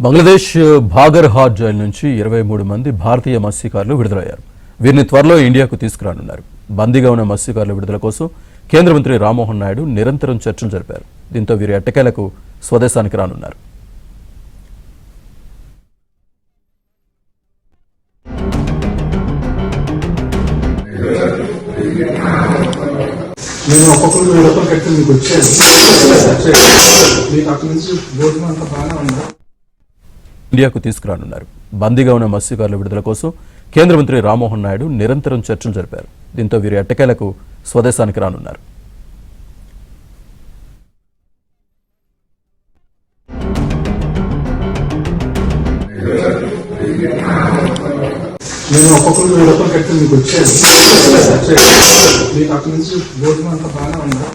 Bangladesh భాగర్హాట్ jail నుంచి 23 మంది భారతీయ మత్స్యకారులు విడుదలయ్యారు. వీరిని త్వరలో ఇండియాకు తీసుకురానున్నారు. బందీగా ఉన్న మత్స్యకారుల విడుదల కోసం కేంద్ర మంత్రి రామ్మోహన్ నాయుడు నిరంతరం చర్చలు జరిపారు. దీంతో వీరి ఎట్టకేలకు స్వదేశానికి రానున్నారు. నేను ఒక్కొక్కరు 1000 రూపాయలు కట్టి మీకు వచ్చాను. మీకు అక్కడి నుంచి భోజనం అంతా బాగానే ఉందా? ఇండియాకు తీసుకురానున్నారు. బందీగా ఉన్న మత్స్యకారుల విడుదల కోసం కేంద్ర మంత్రి రామ్మోహన్ నాయుడు నిరంతరం చర్చలు జరిపారు. దీంతో వీరి ఎట్టకేలకు స్వదేశానికి రానున్నారు. నేను ఒక్కొక్కరు 1000 రూపాయలు కట్టి మీకు వచ్చాను. మీకు అక్కడి నుంచి భోజనం అంతా బాగానే ఉందా?